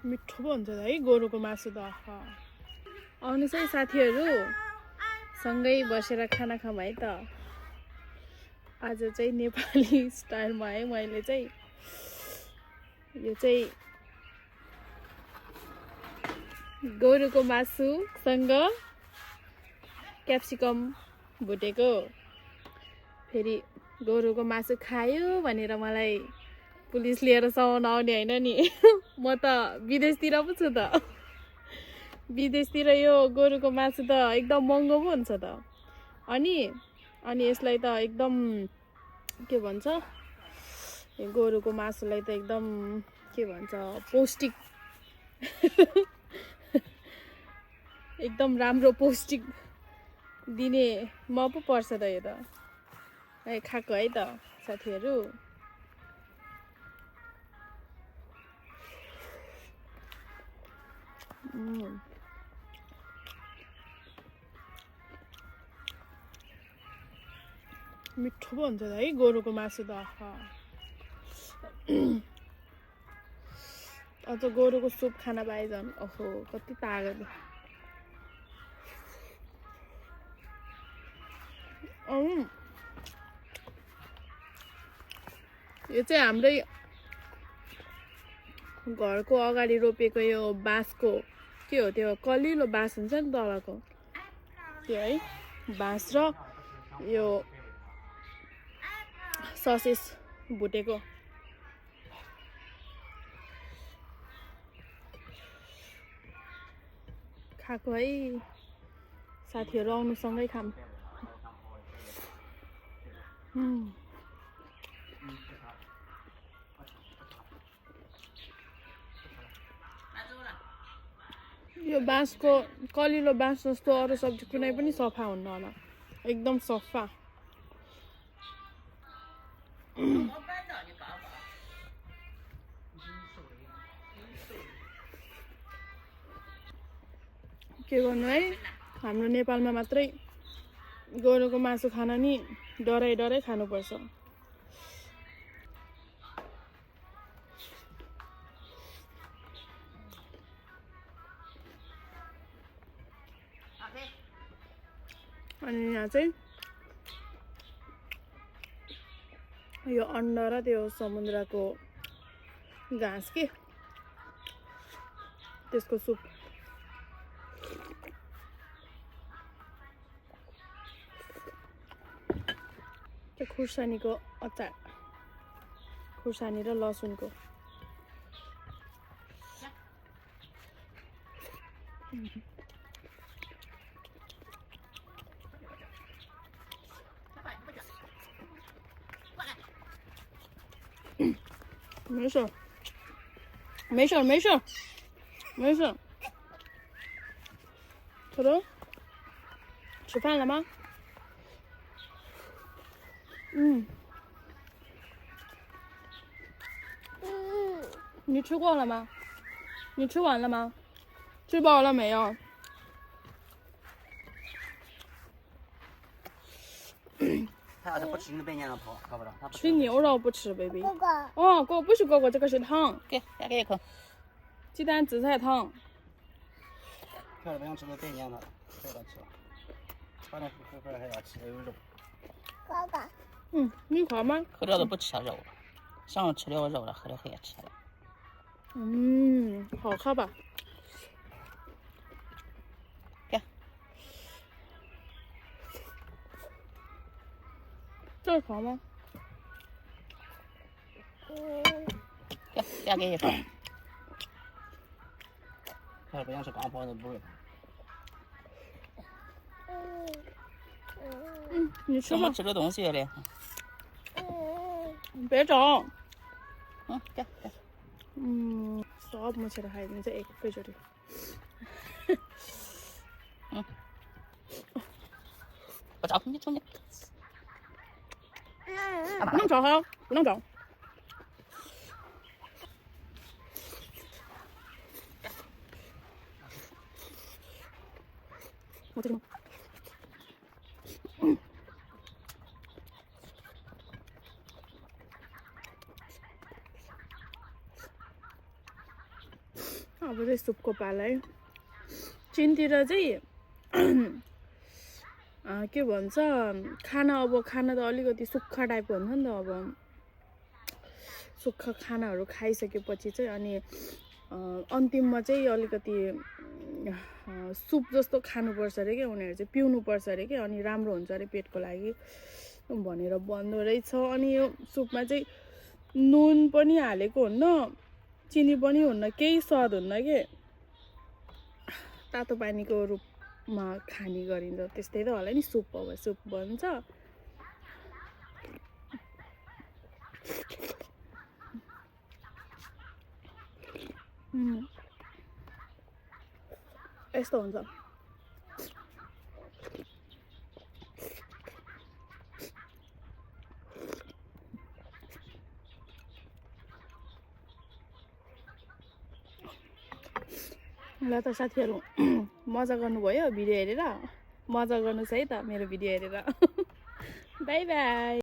मिठो पो हुन्छ है गोरुको मासु त आउनुहोस् है साथीहरू सँगै बसेर खाना खाऊँ है त आज चाहिँ नेपाली स्टाइलमा है मैले चाहिँ यो चाहिँ गोरुको मासुसँग क्याप्सिकम भुटेको फेरि गोरुको मासु खायो भनेर मलाई पुलिस लिएर साउन आउने होइन नि म त विदेशतिर पो छु त विदेशतिर यो गोरुको मासु त एकदम महँगो पो हुन्छ त अनि यसलाई त एकदम के भन्छ गोरुको मासुलाई त एकदम के भन्छ पौष्टिक एकदम राम्रो पौष्टिक दिने म पो पर्छ त यो त खाएको है त साथीहरू मिठो पो हुन्छ है गोरुको मासु त अझ गोरुको सुप खाना पाए झन् ओहो कति तागत यो चाहिँ हाम्रै घरको अगाडि रोपेको यो बाँसको के हो त्यो कलिलो बाँस हुन्छ नि तलको त्यो है बाँस र यो ससेस भुटेको खाएको है साथीहरू आउनु सँगै खाम यो बाँसको कलिलो बाँस जस्तो अरू सब्जी कुनै पनि सफा हुन्न होला एकदम सफा के गर्नु है हाम्रो नेपालमा मात्रै गोरुको मासु खान नि डराइ खानुपर्छ अनि यहाँ चाहिँ यो अन्डा र त्यो समुद्रको घाँस के त्यसको सुप त्यो खुर्सानीको अचार खुर्सानी र लसुनको没事土豆吃饭了吗你吃过了吗你吃完了吗吃饱了没有他不吃你的白年的泡，搞不着。吃牛肉不吃 ，baby。哥哥。哦，不是哥哥，这个是汤。给，再给一口。鸡蛋紫菜汤。漂亮，不想吃那白年的，不要吃了。反正回来还要吃，还有肉。哥哥。你喝吗？喝着都不吃肉了，上午吃了肉了，喝了还也吃了。好喝吧？给。这是糖吗？给，再给一口。看不想吃光泡的不会。你吃吧。吃这东西嘞。别找。给。सब मुछेर खाइदिन्छ एकैचोटि不找你冲你。不能找哈，不能找。我这个。अब चाहिँ सुपको पाला है। चिनतिर चाहिँ के भन्छ खाना त अलिकति सुक्खा टाइपको हुन्छ नि त। अब सुक्खा खानाहरू खाइसकेपछि चाहिँ अनि अन्तिममा चाहिँ अलिकति सुप जस्तो खानुपर्छ अरे क्या, उनीहरू चाहिँ पिउनुपर्छ अरे क्या, अनि राम्रो हुन्छ अरे पेटको लागि भनेर भन्दो रहेछ। अनि यो सुपमा चाहिँ नुन पनि हालेको हुन्न, चिनी पनि हुन्न, केही स्वाद हुन्न के, तातो पानीको रूपमा खाने गरिन्छ। त्यस्तै त होला नि सुप, अब सुप भन्छ। यस्तो हुन्छ। ल त साथीहरू, मजा गर्नुभयो भिडियो हेरेर? मजा गर्नुहोस् है त मेरो भिडियो हेरेर। By by.